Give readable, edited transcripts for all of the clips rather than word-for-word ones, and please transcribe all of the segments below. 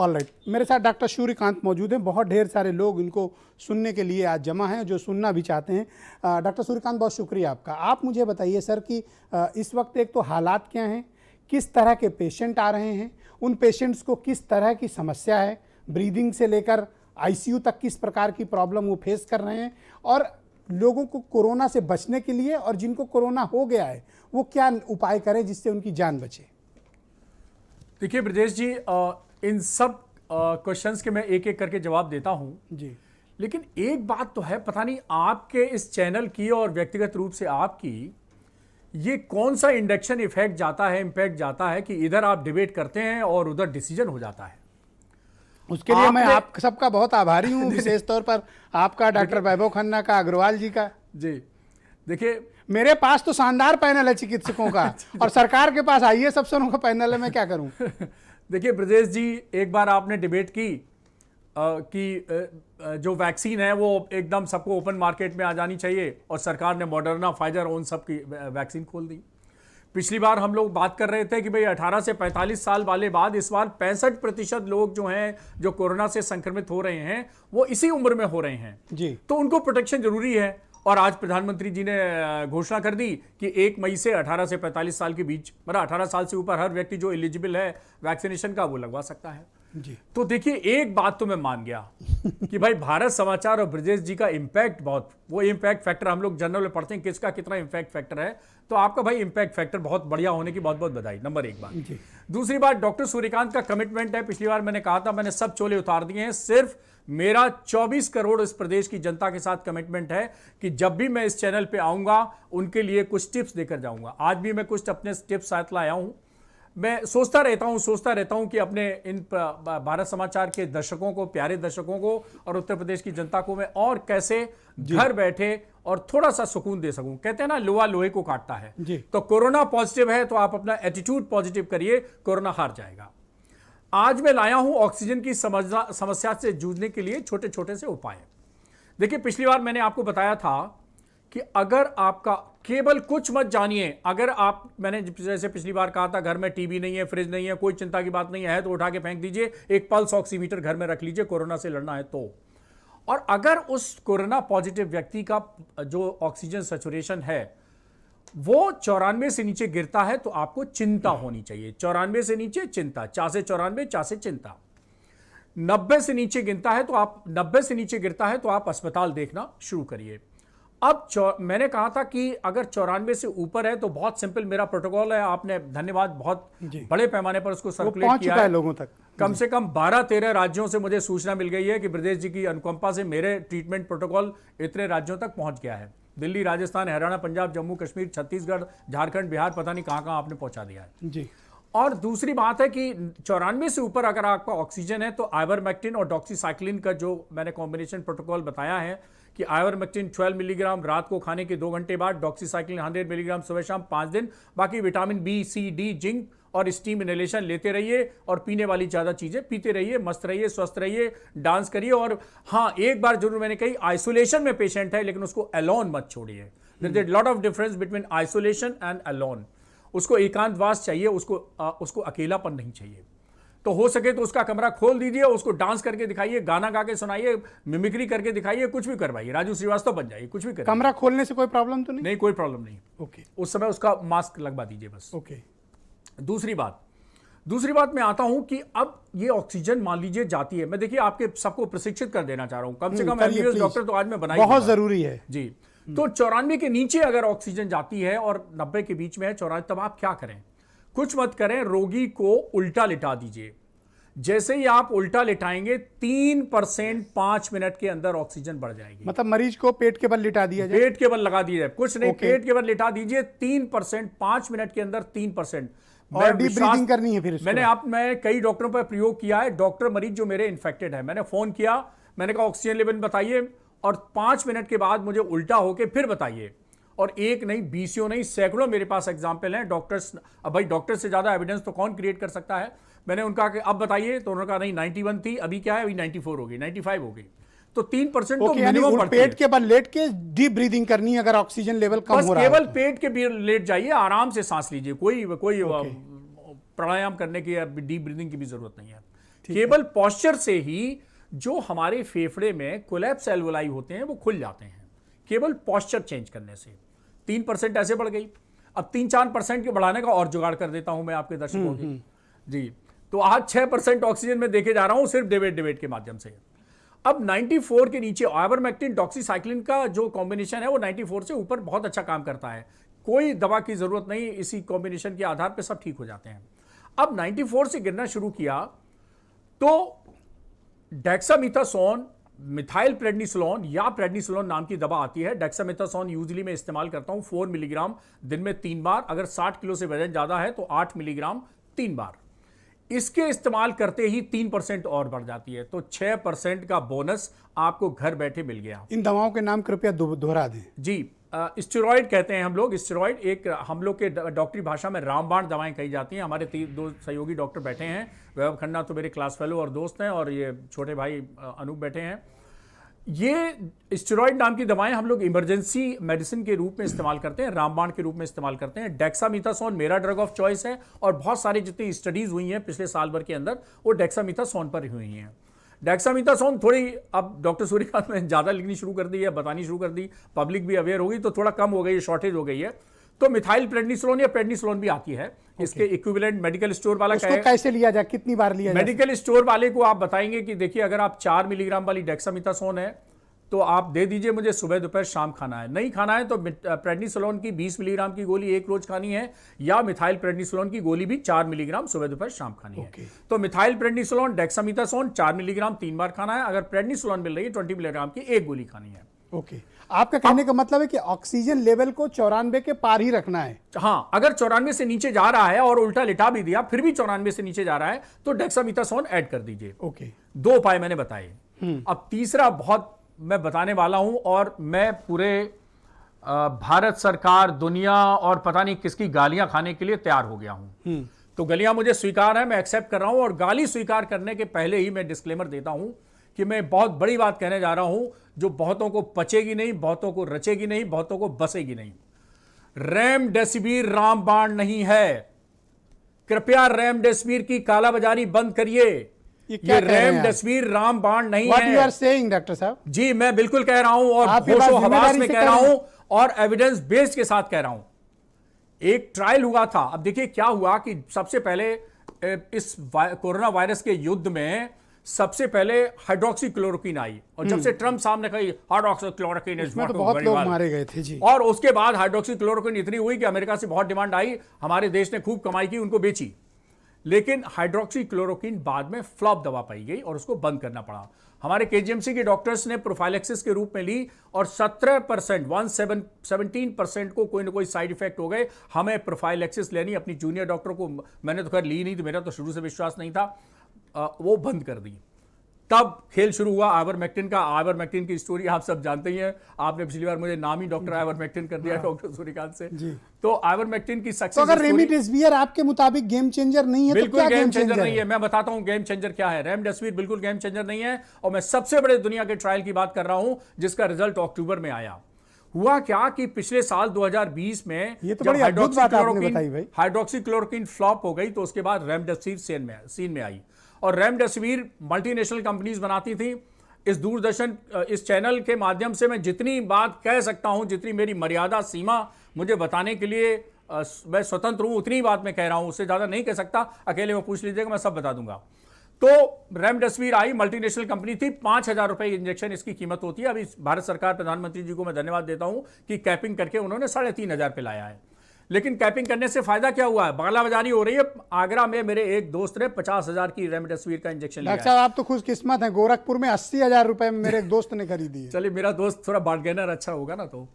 All right, मेरे साथ doctor Suryakant मौजूद हैं। बहुत ढेर सारे लोग इनको सुनने के लिए आज जमा हैं, जो सुनना भी चाहते हैं। डॉक्टर सूर्यकांत, बहुत शुक्रिया आपका। आप मुझे बताइए सर कि इस वक्त एक तो हालात क्या हैं, किस तरह के पेशेंट आ रहे हैं, उन पेशेंट्स को किस तरह की समस्या है, ब्रीदिंग से लेकर आईसीयू तक किस प्रकार की प्रॉब्लम वो फेस कर रहे हैं, और लोगों को कोरोना से बचने के लिए और जिनको कोरोना हो गया है वो क्या उपाय करें जिससे उनकी जान बचे। देखिए ब्रजेश जी, इन सब क्वेश्चंस के मैं एक एक करके जवाब देता हूं जी, लेकिन एक बात तो है, पता नहीं आपके इस चैनल की और व्यक्तिगत रूप से आपकी ये कौन सा इंडक्शन इफेक्ट जाता है, इंपैक्ट जाता है कि इधर आप डिबेट करते हैं और उधर डिसीजन हो जाता है। उसके लिए मैं आप सबका बहुत आभारी हूं, विशेष तौर पर आपका, डॉक्टर वैभव खन्ना का, अग्रवाल जी का। जी देखिए, मेरे पास तो शानदार पैनल है चिकित्सकों का और सरकार के पास आईएएस अफसरों का पैनल है, मैं क्या करूं। देखिए ब्रजेश जी, एक बार आपने डिबेट की कि जो वैक्सीन है वो एकदम सबको ओपन मार्केट में आ जानी चाहिए और सरकार ने मॉडर्ना, फाइजर उन सब की वैक्सीन खोल दी। पिछली बार हम लोग बात कर रहे थे कि भाई 18 से 45 साल वाले बाद इस बार 65% लोग जो हैं जो कोरोना से संक्रमित हो रहे हैं वो इसी उम्र में हो रहे हैं जी, तो उनको प्रोटेक्शन जरूरी है। और आज प्रधानमंत्री जी ने घोषणा कर दी कि 1 मई से 18 से 45 साल के बीच, मतलब 18 साल से ऊपर हर व्यक्ति जो एलिजिबल है वैक्सीनेशन का वो लगवा सकता है जी। तो देखिए, एक बात तो मैं मान गया कि भाई भारत समाचार और ब्रजेश जी का इंपैक्ट बहुत, वो इंपैक्ट फैक्टर हम लोग जनरल में पढ़ते हैं किसका कितना इंपैक्ट फैक्टर है, तो आपका भाई इंपैक्ट फैक्टर बहुत बढ़िया होने की बहुत बहुत बधाई, नंबर एक बात। दूसरी बात, डॉक्टर सूर्यकांत का कमिटमेंट है। पिछली बार मैंने कहा था, मैंने सब चोले उतार दिए हैं। सिर्फ मेरा 24 करोड़ इस प्रदेश की जनता के साथ कमिटमेंट है कि जब भी मैं इस चैनल पे आऊंगा उनके लिए कुछ टिप्स देकर जाऊंगा। आज भी मैं कुछ अपने टिप्स साथ लाया हूं। मैं सोचता रहता हूं कि अपने इन भारत समाचार के दर्शकों को, प्यारे दर्शकों को और उत्तर प्रदेश की जनता को मैं और कैसे घर बैठे और थोड़ा सा सुकून दे सकूं। कहते हैं ना, लोहा लोहे को काटता है। तो कोरोना पॉजिटिव है तो आप अपना एटीट्यूड पॉजिटिव करिए, कोरोना हार जाएगा। आज मैं लाया हूं ऑक्सीजन की समस्या से जूझने के लिए छोटे छोटे से उपाय। देखिए, पिछली बार मैंने आपको बताया था कि अगर आपका, केवल कुछ मत जानिए, अगर आप, मैंने जैसे पिछली बार कहा था, घर में टीवी नहीं है, फ्रिज नहीं है, कोई चिंता की बात नहीं है तो उठा के फेंक दीजिए। एक पल्स ऑक्सीमीटर घर में रख लीजिए, कोरोना से लड़ना है तो। और अगर उस कोरोना पॉजिटिव व्यक्ति का जो ऑक्सीजन सैचुरेशन है वो 94 से नीचे गिरता है तो आपको चिंता होनी चाहिए। 94 से नीचे चिंता, 4 से 94, 4 से चिंता। 90 से नीचे गिरता है तो आप, 90 से नीचे गिरता है तो आप अस्पताल देखना शुरू करिए। अब मैंने कहा था कि अगर 94 से ऊपर है तो बहुत सिंपल मेरा प्रोटोकॉल है, आपने धन्यवाद, बहुत बड़े पैमाने पर उसको सर्कुलेट किया है लोगों तक। कम से कम 12-13 राज्यों से मुझे सूचना मिल गई है कि ब्रजेश जी की अनुकंपा से मेरे ट्रीटमेंट प्रोटोकॉल इतने राज्यों तक पहुंच गया है। दिल्ली, राजस्थान, हरियाणा, पंजाब, जम्मू कश्मीर, छत्तीसगढ़, झारखंड, बिहार, पता नहीं कहां आपने पहुंचा दिया है जी। और दूसरी बात है कि 94 से ऊपर अगर आपका ऑक्सीजन है तो आइवरमेक्टिन और डॉक्सीसाइक्लिन का जो मैंने कॉम्बिनेशन प्रोटोकॉल बताया है कि आइवरमेक्टिन 12 मिलीग्राम रात को खाने के 2 घंटे बाद, डॉक्सीसाइक्लिन 100 मिलीग्राम सुबह शाम 5 दिन, बाकी विटामिन बी, सी, डी, जिंक और स्टीम इनहेलेशन लेते रहिए और पीने वाली ज्यादा चीजें पीते रहिए, मस्त रहिए, स्वस्थ रहिए, डांस करिए। और हाँ, एक बार जरूर मैंने कही, आइसोलेशन में पेशेंट है लेकिन उसको अलोन मत छोड़िए। There is lot of difference between isolation and alone. उसको एकांतवास चाहिए, उसको अकेलापन नहीं चाहिए। तो हो सके तो उसका कमरा खोल दीजिए, उसको डांस करके दिखाइए, गाना गा के सुनाइए, मिमिक्री करके दिखाइए, कुछ भी करवाइए, राजू श्रीवास्तव बन जाइए, कुछ भी करिए। कमरा खोलने से कोई प्रॉब्लम तो नहीं? नहीं, कोई प्रॉब्लम नहीं। ओके, उस समय उसका मास्क लगवा दीजिए बस। ओके। दूसरी बात मैं आता हूं कि अब ये ऑक्सीजन मान लीजिए जाती है, मैं देखिए आपके सबको प्रशिक्षित कर देना चाह रहा हूं, कम से कम एमबीबीएस डॉक्टर तो आज मैं बनाई, बहुत जरूरी है जी। तो 94 के नीचे अगर ऑक्सीजन जाती है और 90 के बीच में है 94, तब आप क्या करें? कुछ मत करें, रोगी को उल्टा लिटा दीजिए। जैसे ही आप उल्टा लिटाएंगे 3% 5 मिनट के अंदर ऑक्सीजन बढ़ जाएगी। मतलब मरीज को पेट के बल लिटा दिया जाए, पेट के बल लगा दिया जाए, कुछ नहीं, पेट के बल लिटा दीजिए। 3% 5 मिनट के अंदर 3%। और डीप ब्रीदिंग करनी है। फिर मैं कई डॉक्टरों पर प्रयोग किया है। डॉक्टर मरीज जो मेरे इन्फेक्टेड है, मैंने फोन किया, मैंने कहा ऑक्सीजन लेवल बताइए और 5 मिनट के बाद मुझे उल्टा होके फिर बताइए। और एक नहीं, 20 नहीं, सैकड़ों मेरे पास एग्जाम्पल हैं। डॉक्टर्स, अब भाई डॉक्टर से ज्यादा एविडेंस तो कौन क्रिएट कर सकता है। मैंने उनका कि अब बताइए, तो उन्होंने कहा नहीं 91 थी, अभी क्या है, अभी 94 हो गई, 95 हो गई। तो 3% तो मिनिमम पड़ती है। पेट के बल लेट के डीप ब्रीदिंग करनी है अगर ऑक्सीजन लेवल कम हो रहा है। केवल पेट के लेट जाइए, आराम से सांस लीजिए, कोई प्राणायाम करने की या डीप ब्रीदिंग की भी जरूरत नहीं है। केवल पॉस्चर से ही जो हमारे फेफड़े में कोलैप्स एल्वोलाई होते हैं वो खुल जाते हैं, केवल पॉस्चर चेंज करने से। 3% ऐसे बढ़ गई। अब 3-4% के बढ़ाने का और जुगाड़ कर देता हूं मैं आपके दर्शकों की जी। तो आज 6% ऑक्सीजन में देखे जा रहा हूं सिर्फ डिबेट के माध्यम से। अब 94 के नीचे आइवरमेक्टिन डॉक्सीसाइक्लिन का जो कॉम्बिनेशन है वो 94 से ऊपर बहुत अच्छा काम करता है, कोई दवा की जरूरत नहीं, इसी कॉम्बिनेशन के आधार पर सब ठीक हो जाते हैं। अब 94 से गिरना शुरू किया तो डेक्सामेथासोन, मिथाइल प्रेडनिसोलोन या प्रेडनिसोलोन नाम की दवा आती है। डेक्सामेथासोन यूजुअली मैं इस्तेमाल करता हूं 4 मिलीग्राम दिन में 3 बार। अगर 60 किलो से वजन ज्यादा है तो 8 मिलीग्राम 3 बार। इसके इस्तेमाल करते ही 3% और बढ़ जाती है, तो 6% का बोनस आपको घर बैठे मिल गया। इन दवाओं के नाम कृपया दोहरा दें। जी, स्टेरॉइड कहते हैं हम लोग। स्टेरॉइड एक हम लोग के डॉक्टरी भाषा में रामबाण दवाएं कही जाती हैं। हमारे 2 सहयोगी डॉक्टर बैठे हैं, वैभव खन्ना तो मेरे क्लास फेलो और दोस्त हैं, और ये छोटे भाई अनूप बैठे हैं। ये स्टेरॉइड नाम की दवाएं हम लोग इमरजेंसी मेडिसिन के रूप में इस्तेमाल करते हैं, रामबाण के रूप में इस्तेमाल करते हैं। डेक्सामेथासोन मेरा ड्रग ऑफ चॉइस है, और बहुत सारी जितनी स्टडीज हुई हैं पिछले साल भर के अंदर वो डेक्सामेथासोन पर हुई हैं। डेक्सामेथासोन थोड़ी अब डॉक्टर सूर्यकांत ने ज्यादा लिखनी शुरू कर दी है, बतानी शुरू कर दी, पब्लिक भी अवेयर हो गई, तो थोड़ा कम हो गई, शॉर्टेज हो गई है। तो मिथाइल प्रेडनिसोलोन या प्रेडनिसोलोन भी आती है। इसके इक्विवेलेंट मेडिकल स्टोर वाला कैसे लिया जाए, कितनी बार लिया जाए? मेडिकल स्टोर वाले को आप बताएंगे कि देखिए अगर आप 4 मिलीग्राम वाली डेक्सामेथासोन है तो आप दे दीजिए मुझे, सुबह दोपहर शाम खाना है। नहीं खाना है तो प्रेडनिसोलोन की 20 मिलीग्राम की गोली एक रोज खानी है, या मिथाइल प्रेडनिसोलोन की गोली भी 4 मिलीग्राम सुबह दोपहर शाम खानी है। तो मिथाइल प्रेडनिसोलोन, डेक्सामेथासोन 4 मिलीग्राम 3 बार खाना है। अगर प्रेडनिसोलोन मिल रही है 20 मिलीग्राम की एक गोली खानी है। ओके, आपका कहने का मतलब है कि ऑक्सीजन लेवल को 94 के पार ही रखना है। हाँ, अगर 94 से नीचे जा रहा है और उल्टा लिटा भी दिया फिर भी 94 से नीचे जा रहा है तो डेक्सामेथासोन ऐड कर दीजिए। ओके, 2 उपाय मैंने बताए। अब तीसरा बहुत मैं बताने वाला हूं, और मैं पूरे भारत सरकार, दुनिया और पता नहीं किसकी गालियां खाने के लिए तैयार हो गया हूं। तो गालियां मुझे स्वीकार है, मैं एक्सेप्ट कर रहा हूं, और गाली स्वीकार करने के पहले ही मैं डिस्क्लेमर देता हूं कि मैं बहुत बड़ी बात कहने जा रहा हूं जो बहुतों को पचेगी नहीं, बहुतों को रचेगी नहीं, बहुतों को बसेगी नहीं। रेमडेसिविर रामबाण नहीं है। कृपया रेमडेसिविर की कालाबाजारी बंद करिए। ये रेमडेसिविर रामबाण नहीं है। What you are saying, doctor साहब? जी, मैं बिल्कुल कह रहा हूं, और होशो हवास में कह रहा हूं, और एविडेंस बेस्ड के साथ कह रहा हूं। एक ट्रायल हुआ था। अब देखिए क्या हुआ कि सबसे पहले इस कोरोना वायरस के युद्ध में सबसे पहले हाइड्रोक्सीक्लोरोक्विन आई, और जब से ट्रम्प साहब ने कही हाइड्रोक्सीक्लोरोक्विन इज तो बहुत लोग मारे गए थे जी। और उसके बाद हाइड्रोक्सीक्लोरोक्विन इतनी हुई कि अमेरिका से बहुत डिमांड आई, हमारे देश ने खूब कमाई की, उनको बेची। लेकिन हाइड्रोक्सीक्लोरोक्विन बाद में फ्लॉप दवा पाई गई और उसको बंद करना पड़ा। हमारे केजीएमसी के डॉक्टर्स ने प्रोफाइलेक्सिस के रूप में ली, और 17% को कोई ना कोई साइड इफेक्ट हो गए। हमें प्रोफाइलेक्सिस लेनी, अपनी जूनियर डॉक्टर को, मैंने तो खैर ली नहीं, तो मेरा तो शुरू से विश्वास नहीं था, वो बंद कर दी। तब खेल शुरू हुआ आइवरमेक्टिन का। आइवरमेक्टिन की स्टोरी आप सब जानते ही हैं, आपने पिछली बार मुझे नाम ही डॉक्टर आइवरमेक्टिन कर दिया डॉक्टर सूर्यकांत से जी। तो आइवरमेक्टिन की सक्सेस, तो अगर रेमडेसिविर आपके मुताबिक गेम चेंजर नहीं है, बिल्कुल तो क्या गेम चेंजर नहीं है। मैं बताता हूं गेम चेंजर क्या है। रेमडेसिविर बिल्कुल गेम चेंजर नहीं है, और मैं सबसे बड़े दुनिया के ट्रायल की बात कर रहा हूं जिसका रिजल्ट अक्टूबर में आया। हुआ क्या कि पिछले साल 2020 में ये तो बड़ी अद्भुत बात आपने बताई भाई। हाइड्रोक्सीक्लोरोक्विन फ्लॉप हो गई, तो उसके बाद रेमडेसिविर सीन में आई। और रेमडेसिविर मल्टीनेशनल कंपनीज बनाती थी। इस दूरदर्शन, इस चैनल के माध्यम से मैं जितनी बात कह सकता हूं, जितनी मेरी मर्यादा सीमा मुझे बताने के लिए मैं स्वतंत्र हूं, उतनी बात मैं कह रहा हूं, उससे ज्यादा नहीं कह सकता। अकेले में पूछ लीजिएगा, मैं सब बता दूंगा। तो रेमडेसिविर आई, मल्टीनेशनल कंपनी थी, 5,000 रुपए इंजेक्शन इसकी कीमत होती है। अभी भारत सरकार, प्रधानमंत्री जी को मैं धन्यवाद देता हूं कि कैपिंग करके उन्होंने 3,500 पे लाया है। लेकिन कैपिंग करने से फायदा क्या हुआ है? बालाबाजारी हो रही है। आगरा में मेरे एक दोस्त ने 50,000 की रेमडेसिविर का इंजेक्शन लिया। डॉक्टर साहब, आप तो खुशकिस्मत हैं, गोरखपुर में 80,000 रुपए में मेरे एक दोस्त ने खरीदी है। चलिए, मेरा दोस्त थोड़ा बार्गेनर अच्छा होगा ना, तो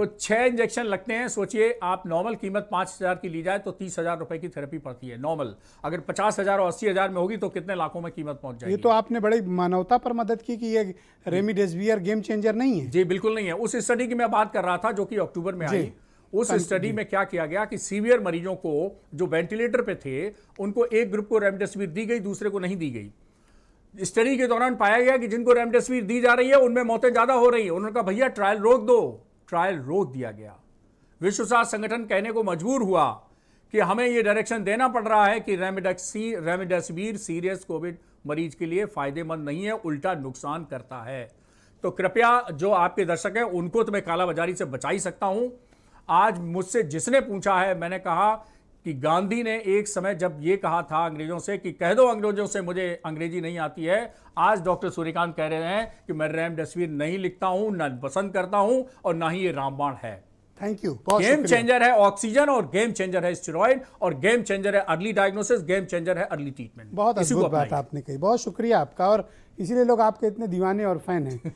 6 इंजेक्शन लगते हैं। सोचिए, आप नॉर्मल कीमत 5,000 की ली जाए तो 30,000 रुपए की थेरेपी पड़ती है नॉर्मल। अगर 50,000 और 80,000 में होगी तो कितने लाखों में कीमत पहुंच जाएगी। ये तो आपने बड़ी मानवता पर मदद की कि ये रेमडेसिविर गेम चेंजर नहीं है। जी बिल्कुल नहीं है। उस स्टडी की मैं बात कर रहा था जो कि अक्टूबर में आई। उस स्टडी में क्या किया गया कि सीवियर मरीजों को जो वेंटिलेटर पे थे, उनको एक ग्रुप को रेमडेसिविर दी गई, दूसरे को नहीं दी गई। स्टडी के दौरान पाया गया कि जिनको रेमडेसिविर दी जा रही है उनमें मौतें ज्यादा हो रही है। उन्होंने कहा भैया ट्रायल रोक दो। ट्रायल रोक दिया गया। विश्व स्वास्थ्य संगठन कहने को मजबूर हुआ कि हमें यह डायरेक्शन देना पड़ रहा है कि रेमडेसिविर सीरियस कोविड मरीज के लिए फायदेमंद नहीं है, उल्टा नुकसान करता है। तो कृपया जो आपके दर्शक हैं उनको तो मैं कालाबाजारी से बचा ही सकता हूं। आज मुझसे जिसने पूछा है, मैंने कहा कि गांधी ने एक समय जब ये कहा था अंग्रेजों से कि कह दो अंग्रेजों से मुझे अंग्रेजी नहीं आती है, आज डॉक्टर सूर्यकांत कह रहे हैं कि मैं रेमडेसिविर नहीं लिखता हूं, ना पसंद करता हूं और ना ही ये रामबाण है। थैंक यू, बहुत गेम शुक्रिया। चेंजर है ऑक्सीजन और गेम चेंजर है स्टेरॉइड और गेम चेंजर है अर्ली डायग्नोसिस, गेम चेंजर है अर्ली ट्रीटमेंट। बहुत इसी को अद्भुत बात अपनाइए। आपने कही, बहुत शुक्रिया आपका, और इसीलिए लोग आपके इतने दीवाने और फैन हैं